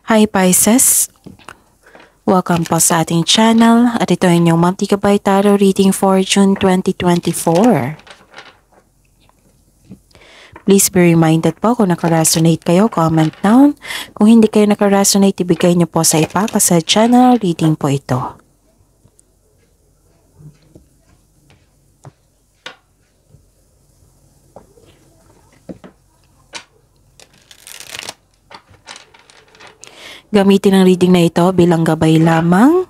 Hi Pisces! Welcome po sa ating channel at ito ay inyong Ma'am Tika Bay Tarot reading for June 2024. Please be reminded po kung nakaresonate kayo, comment down. Kung hindi kayo nakaresonate, ibigay niyo po sa ipa kasi channel reading po ito. Gamitin ang reading na ito bilang gabay lamang.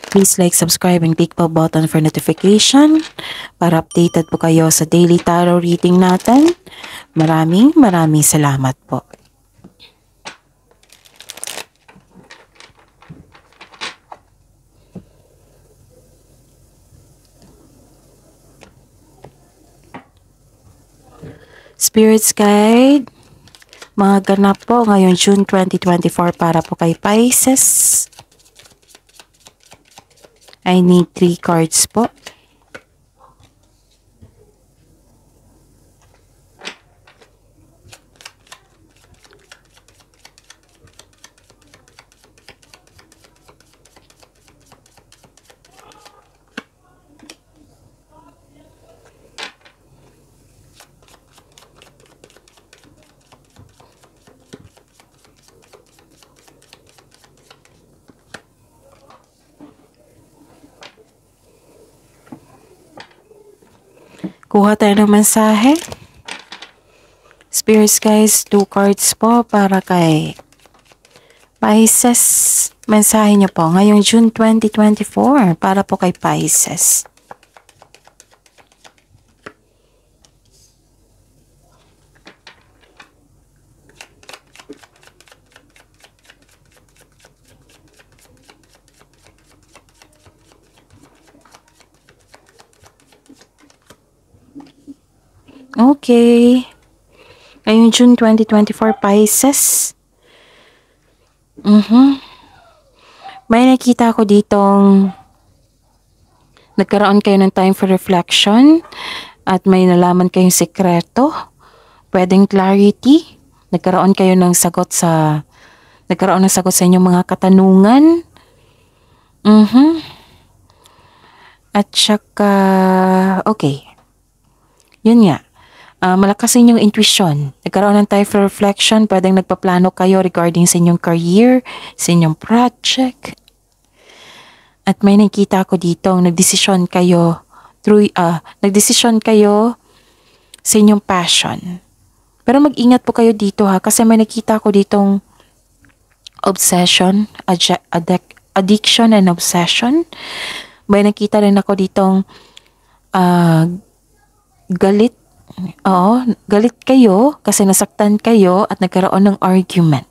Please like, subscribe, and click po button for notification para updated po kayo sa daily tarot reading natin. Maraming salamat po. Spirits Guide, mga ganap po ngayong June 2024 para po kay Pisces. I need 3 cards po. Kuha tayo ng mensahe. Spirits guys, 2 cards po para kay Pisces. Mensahe niyo po ngayong June 2024 para po kay Pisces. Okay. Ngayong June 2024, Pisces. May nakita ko ditong nagkaroon kayo ng time for reflection at may nalaman kayong sekreto. Pwedeng clarity. Nagkaroon ng sagot sa inyong mga katanungan. At saka, okay. Yun nga. Malakas inyong intuition. Nagkaroon ng time for reflection. Pwedeng nagpaplano kayo regarding sa inyong career, sa inyong project. At may nakita ko dito, nagdesisyon kayo sa inyong passion. Pero mag-ingat po kayo dito ha, kasi may nakita ko ditong obsession, addiction and obsession. May nakita rin ako ditong galit. Oo, galit kayo kasi nasaktan kayo at nagkaroon ng argument.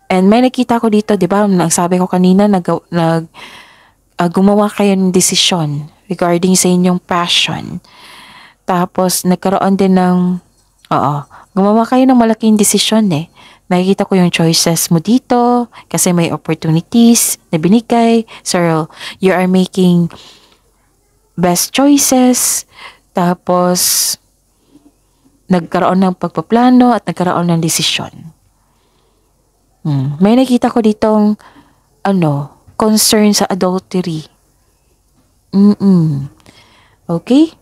And may nakita ko dito, di ba, nagsabi ko kanina, gumawa kayo ng desisyon regarding sa inyong passion. Tapos, nagkaroon din ng, gumawa kayo ng malaking desisyon eh. Nakikita ko yung choices mo dito kasi may opportunities na binigay. So, you are making best choices. Tapos, nagkaroon ng pagpaplano at nagkaroon ng desisyon. May nakita ko ditong, concern sa adultery. Okay?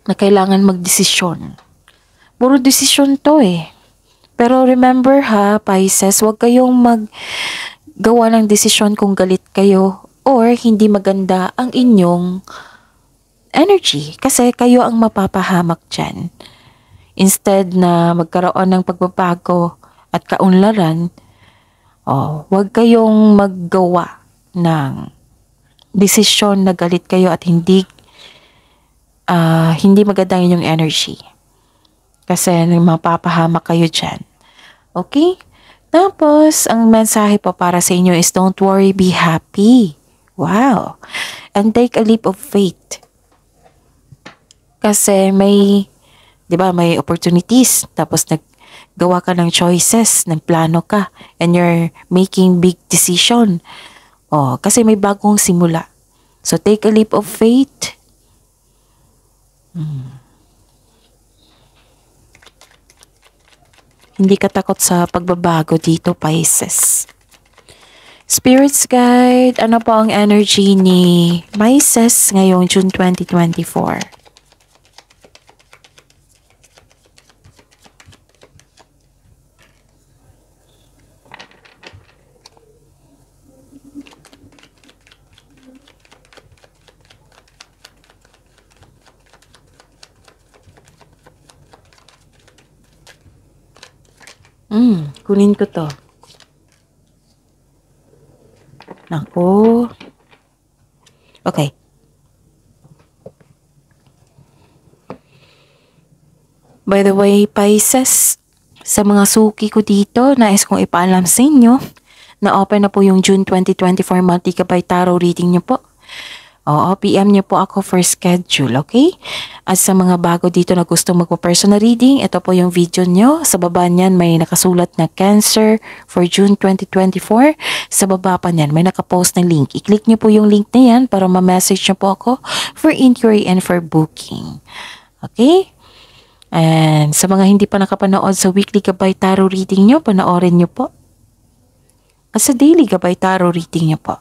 Na kailangan magdesisyon. Puro desisyon to eh. Pero remember ha, Pisces, huwag kayong maggawa ng desisyon kung galit kayo or hindi maganda ang inyong energy kasi kayo ang mapapahamak dyan. Instead na magkaroon ng pagbabago at kaunlaran, huwag kayong maggawa ng desisyon na galit kayo at hindi maganda inyong energy. Kasi mapapahamak kayo dyan. Okay? Tapos, ang mensahe po para sa inyo is don't worry, be happy. Wow! And take a leap of faith. Kasi may opportunities. Tapos naggawa ka ng choices, nagplano ka, and you're making big decision. Kasi may bagong simula. So take a leap of faith. Hindi ka takot sa pagbabago dito, Pisces. Spirits guide, ano po ang energy ni Pisces ngayong June 2024? Kunin ko to. Naku. Okay. By the way, Pisces, sa mga suki ko dito, nais kong ipaalam sa inyo na open na po yung June 2024 Monthly Gabay Tarot reading niyo po. Oo, PM niyo po ako for schedule, okay? At sa mga bago dito na gusto magpo-personal reading, ito po yung video niyo. Sa baba niyan may nakasulat na Cancer for June 2024. Sa baba pa niyan may nakapost na link. I-click niyo po yung link na yan para ma-message niyo po ako for inquiry and for booking. Okay? And sa mga hindi pa nakapanood sa weekly Gabay Tarot reading niyo, panoorin niyo po. At sa daily Gabay Tarot reading niyo po.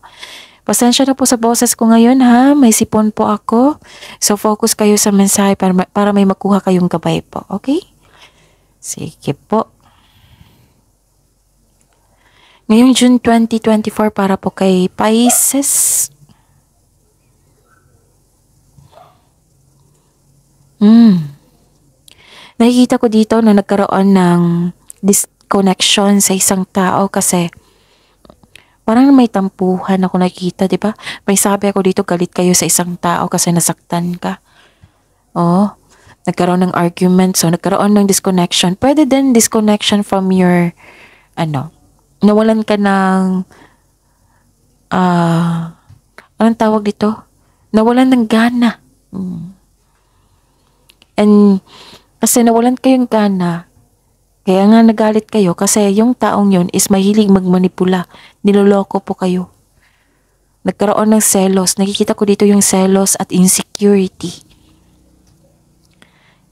Pasensya na po sa boses ko ngayon ha, may sipon po ako. So focus kayo sa mensahe para may makuha kayong gabay po, okay? Sige po. Ngayong June 2024 para po kay Pisces. Nakikita ko dito na nagkaroon ng disconnection sa isang tao kasi parang may tampuhan ako nakikita, di ba? May sabi ako dito, galit kayo sa isang tao kasi nasaktan ka. Oh, nagkaroon ng argument, so nagkaroon ng disconnection. Pwede din disconnection from your, nawalan ka ng, anong tawag dito? Nawalan ng gana. And, kasi nawalan kayong gana, kaya nga nagalit kayo kasi yung taong yun is mahilig magmanipula. Niloloko po kayo. Nagkaroon ng selos. Nakikita ko dito yung selos at insecurity.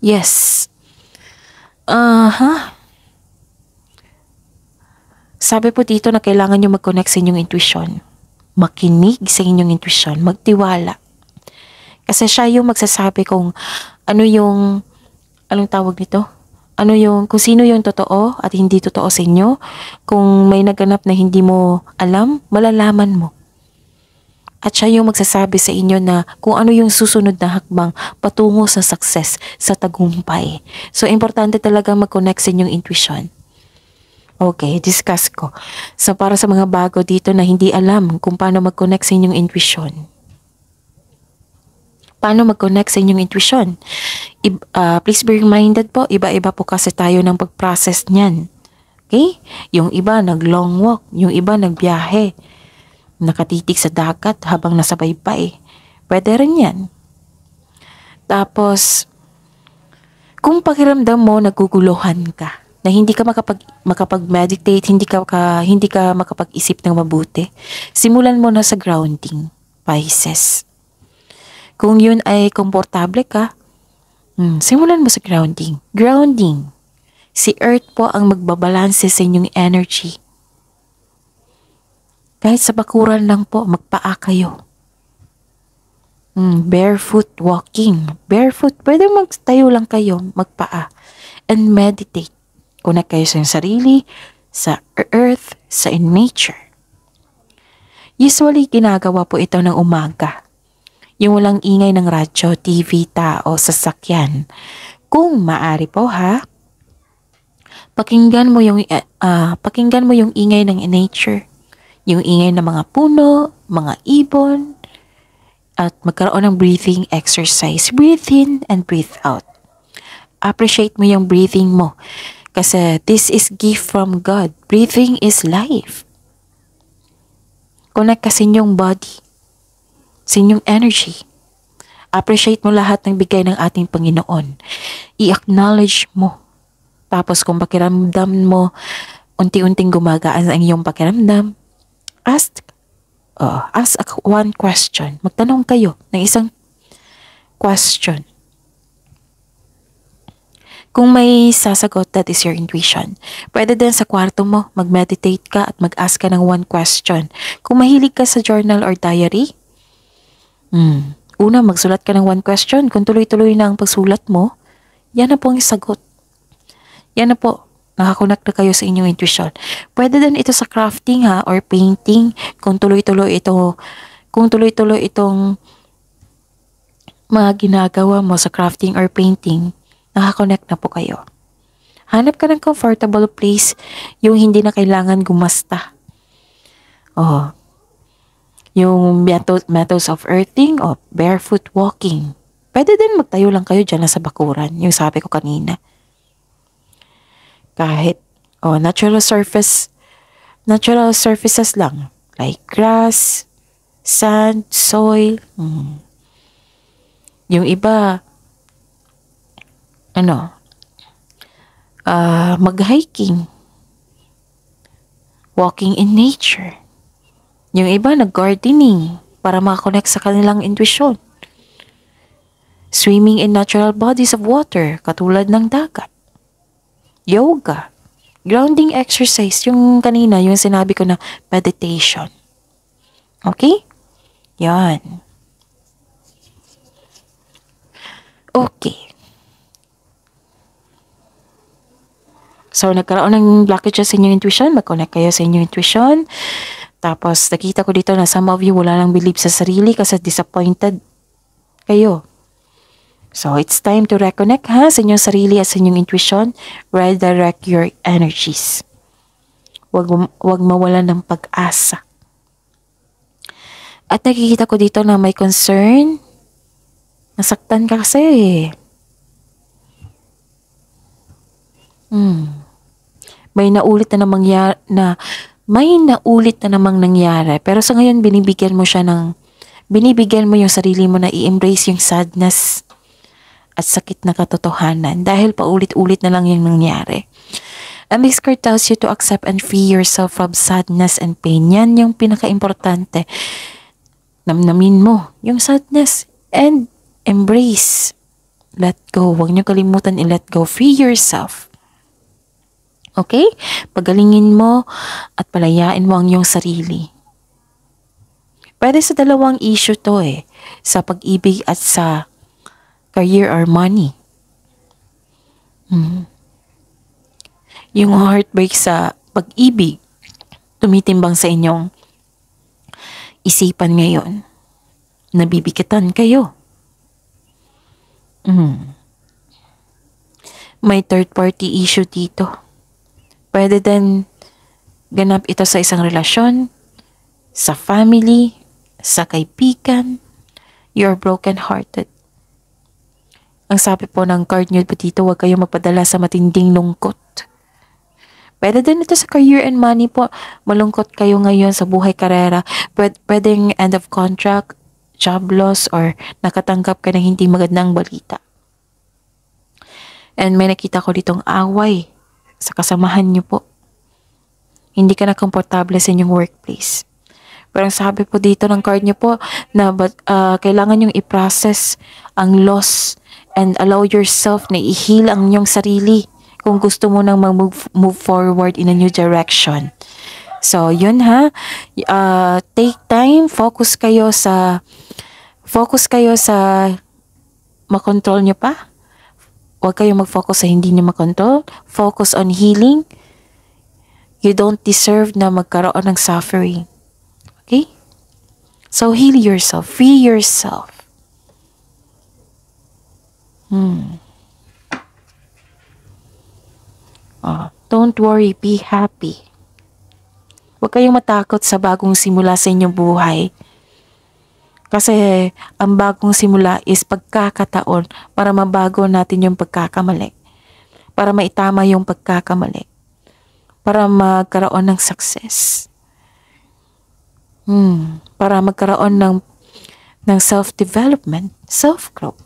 Yes. Sabi po dito na kailangan nyo mag-connect sa inyong intuition. Makinig sa inyong intuition. Magtiwala. Kasi siya yung magsasabi kung anong tawag nito? Kung sino yung totoo at hindi totoo sa inyo. Kung may naganap na hindi mo alam, malalaman mo. At siya yung magsasabi sa inyo na kung ano yung susunod na hakbang patungo sa success, sa tagumpay. So, importante talaga mag-connect sa inyong intuition. Okay, discuss ko. So, para sa mga bago dito na hindi alam kung paano mag-connect sa inyong intuition. Paano mag-connect sa inyong intuition? Please be reminded po, iba-iba po kasi tayo ng pag-process niyan. Okay? Yung iba nag-long walk, yung iba nagbiyahe, nakatitig sa dagat habang nasa baybay. Pwede rin yan. Tapos, kung pakiramdam mo naguguluhan ka, na hindi ka makapag-meditate, hindi ka makapag-isip ng mabuti, simulan mo na sa grounding, Pisces. Kung yun ay komportable ka, simulan mo sa grounding. Grounding. Si Earth po ang magbabalanse sa inyong energy. Kahit sa bakuran lang po, magpaa kayo. Barefoot walking. Barefoot, pwede magtayo lang kayo, magpaa. And meditate. Connect kayo sa sarili, sa Earth, sa nature. Usually, ginagawa po ito ng umaga. Yung walang ingay ng radyo, TV, tao, sasakyan. Kung maaari po ha, pakinggan mo yung ingay ng nature. Yung ingay ng mga puno, mga ibon, at magkaroon ng breathing exercise. Breathe in and breathe out. Appreciate mo yung breathing mo. Kasi this is gift from God. Breathing is life. Connect ka sa inyong body. Sa inyong energy. Appreciate mo lahat ng bigay ng ating Panginoon. I-acknowledge mo. Tapos kung pakiramdam mo, unti-unting gumagaan ang iyong pakiramdam, ask one question. Magtanong kayo ng isang question. Kung may sasagot, that is your intuition. Pwede din sa kwarto mo, mag-meditate ka at mag-ask ka ng one question. Kung mahilig ka sa journal or diary, una, magsulat ka ng one question. Kung tuloy-tuloy na ang pagsulat mo, yan na po ang sagot. Yan na po. Nakakonect na kayo sa inyong intuition. Pwede din ito sa crafting ha, or painting. Kung tuloy-tuloy itong mga ginagawa mo sa crafting or painting, nakakonect na po kayo. Hanap ka ng comfortable place, yung hindi na kailangan gumasta. Yung methods of earthing o barefoot walking. Pwede din magtayo lang kayo dyan sa bakuran, yung sabi ko kanina. Kahit natural surfaces lang, like grass, sand, soil. Yung iba, mag-hiking, walking in nature. Yung iba, nag-gardening para makakonect sa kanilang intuition. Swimming in natural bodies of water, katulad ng dagat. Yoga, grounding exercise, yung kanina, yung sinabi ko na meditation. Okay? Yan. Okay. So, nagkaroon ng blockages sa inyong intuition, mag-connect kayo sa inyong intuition. Tapos, nakita ko dito na some of you wala lang believe sa sarili kasi disappointed kayo. So, it's time to reconnect sa inyong sarili at sa inyong intuition. Redirect your energies. Huwag mawalan ng pag-asa. At nakikita ko dito na may concern. Nasaktan ka kasi. May naulit na namang nangyari. Pero sa ngayon, binibigyan mo yung sarili mo na i-embrace yung sadness at sakit na katotohanan dahil paulit-ulit na lang yung nangyari. And this card tells you to accept and free yourself from sadness and pain. Yan yung pinaka-importante. Namnamin mo yung sadness and embrace. Let go. Huwag niyo kalimutan i-let go. Free yourself. Okay? Pagalingin mo at palayain mo ang iyong sarili. Pwede sa dalawang issue to sa pag-ibig at sa career or money. Yung heartbreak sa pag-ibig, tumitimbang sa inyong isipan ngayon. Nabibigatan kayo. May third party issue dito. Pwede din ganap ito sa isang relasyon, sa family, sa kaibigan. You're broken-hearted. Ang sabi po ng card nyo dito, huwag kayo magpadala sa matinding lungkot. Pwede din ito sa career and money po. Malungkot kayo ngayon sa buhay karera. Pwedeng end of contract, job loss, or nakatanggap ka ng hindi magandang balita. And may nakita ko ditong away sa kasamahan nyo po. Hindi ka na komportable sa inyong workplace. Pero sabi po dito ng card nyo po na kailangan nyong i-process ang loss and allow yourself na i-heal ang inyong sarili kung gusto mo nang move forward in a new direction. So, yun take time, focus kayo sa makontrol nyo pa. Huwag kayong mag-focus sa hindi nyo makontrol. Focus on healing. You don't deserve na magkaroon ng suffering. Okay? So, heal yourself. Free yourself. Don't worry, be happy. Huwag kayong matakot sa bagong simula sa inyong buhay. Kasi ang bagong simula is pagkakataon para mabago natin yung pagkakamali. Para maitama yung pagkakamali. Para magkaroon ng success. Para magkaroon ng self-development, self-growth.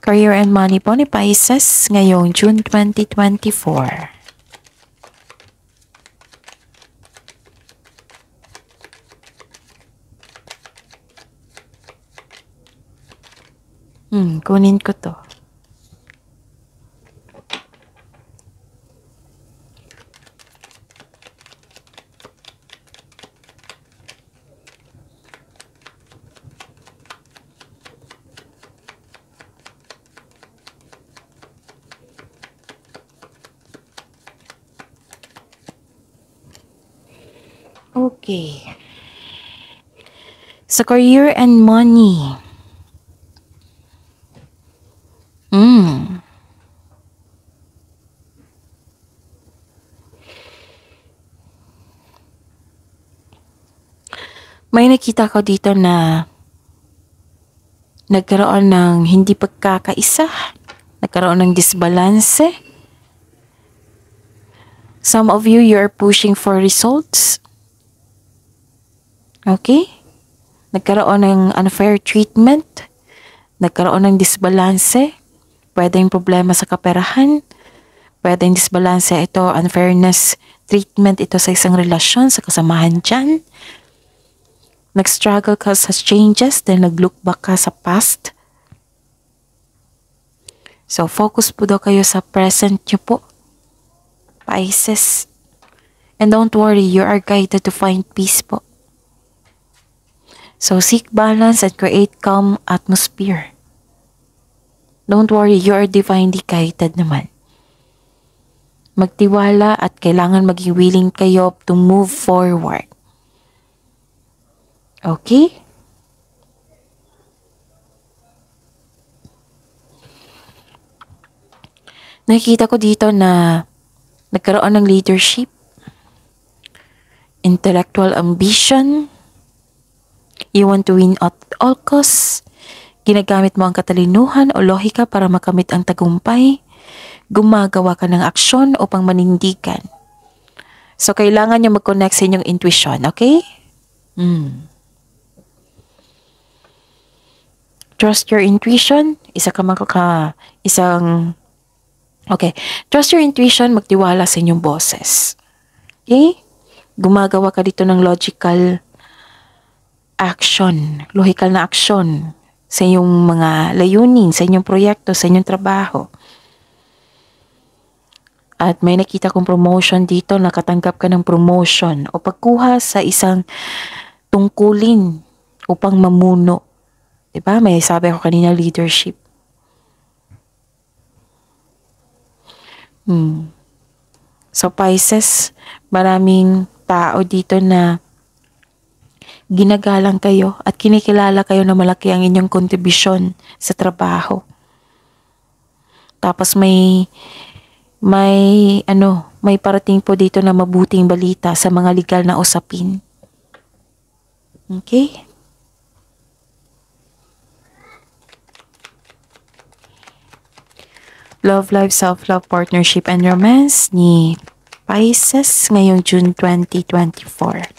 Career and money po ni Pisces ngayong June 2024. Kunin ko to. Okay. Sa career and money. May nakita ko dito na nagkaroon ng hindi pagkakaisa, nagkaroon ng disbalanse. Some of you are pushing for results. Okay? Nagkaroon ng unfair treatment, nagkaroon ng disbalanse, pwedeng problema sa kaperahan, pwedeng disbalanse ito, unfairness treatment ito sa isang relasyon, sa kasamahan dyan. Nag-struggle ka sa changes, then nag-look back ka sa past. So, focus po daw kayo sa present nyo po, Pisces. And don't worry, you are guided to find peace po. So, seek balance and create calm atmosphere. Don't worry, you are divinely guided naman. Magtiwala at kailangan maging willing kayo to move forward. Okay? Nakikita ko dito na nagkaroon ng leadership, intellectual ambition, you want to win at all costs, ginagamit mo ang katalinuhan o lohika para makamit ang tagumpay, gumagawa ka ng aksyon upang manindigan. So, kailangan nyo mag-connect sa inyong intuition, okay? Trust your intuition. Trust your intuition, magtiwala sa inyong boses. Okay? Gumagawa ka dito ng logical action, logical na action sa inyong mga layunin, sa inyong proyekto, sa inyong trabaho. At may nakita kong promotion dito, nakatanggap ka ng promotion o pagkuha sa isang tungkulin upang mamuno. Diba? May sabi ko kanina, leadership. So, Pisces, maraming tao dito na ginagalang kayo at kinikilala kayo na malaki ang inyong kontribusyon sa trabaho. Tapos may parating po dito na mabuting balita sa mga legal na usapin. Okay? Love life, self-love, partnership, and romance ni Pisces ngayong June 2024.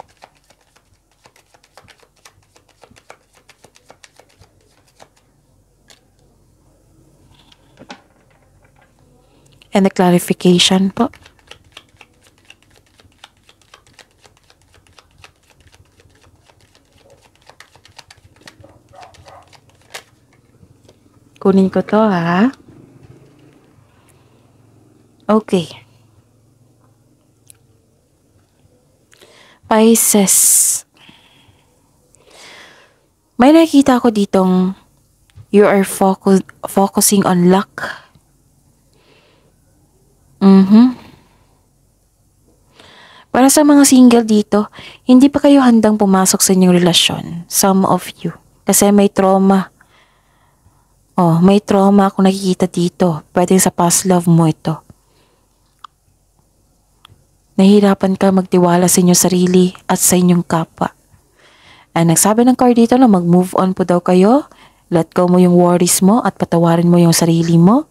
And the clarification po. Kunin ko to ha. Okay. Pisces. May nakita ko ditong you are focusing on luck. Para sa mga single dito, hindi pa kayo handang pumasok sa inyong relasyon. Some of you. Kasi may trauma. May trauma akong nakikita dito. Pwedeng sa past love mo ito. Nahihirapan ka magtiwala sa inyong sarili at sa inyong kapwa. Nagsabi ng card dito na mag-move on po daw kayo. Let go mo yung worries mo at patawarin mo yung sarili mo.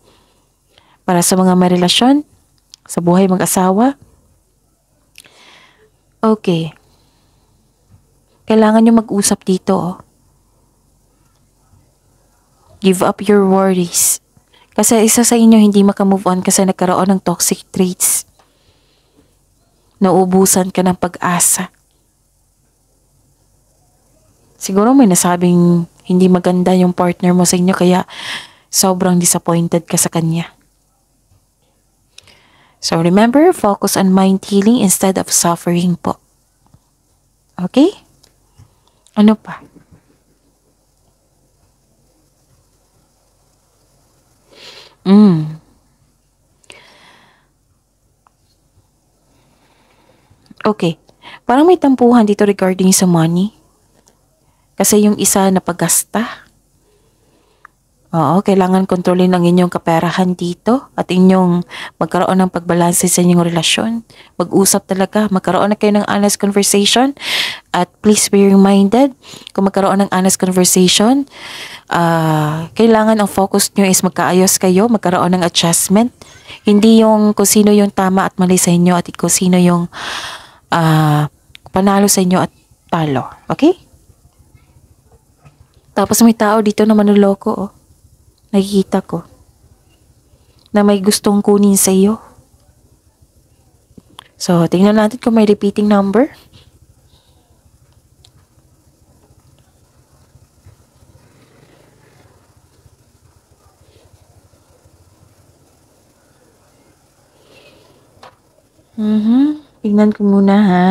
Para sa mga may relasyon, sa buhay mag-asawa. Okay. Kailangan nyo mag-usap dito. Give up your worries. Kasi isa sa inyo hindi maka-move on kasi nagkaroon ng toxic traits. Nauubusan ka ng pag-asa. Siguro may nasabing hindi maganda yung partner mo sa inyo kaya sobrang disappointed ka sa kanya. So remember, focus on mind healing instead of suffering po. Okay? Ano pa? Okay. Parang may tampuhan dito regarding sa money. Kasi yung isa napagasta. Oo, kailangan kontrolin ang inyong kaperahan dito at inyong magkaroon ng pagbalanse sa inyong relasyon. Mag-usap talaga, magkaroon na kayo ng honest conversation at please be reminded, kung magkaroon ng honest conversation, kailangan ang focus nyo is magkaayos kayo, magkaroon ng adjustment. Hindi yung kung sino yung tama at mali sa inyo at kung sino yung panalo sa inyo at talo. Okay? Tapos may tao dito na manuloko, oh. Nakikita ko na may gustong kunin sa iyo. So, tingnan natin kung may repeating number. Tingnan ko muna, ha.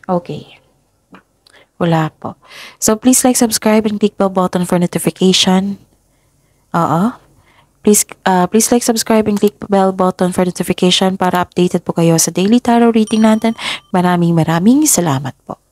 Okay. Wala po. So, please like, subscribe, and click bell button for notification. Oo. Please like, subscribe, and click bell button for notification para updated po kayo sa daily tarot reading natin. Maraming salamat po.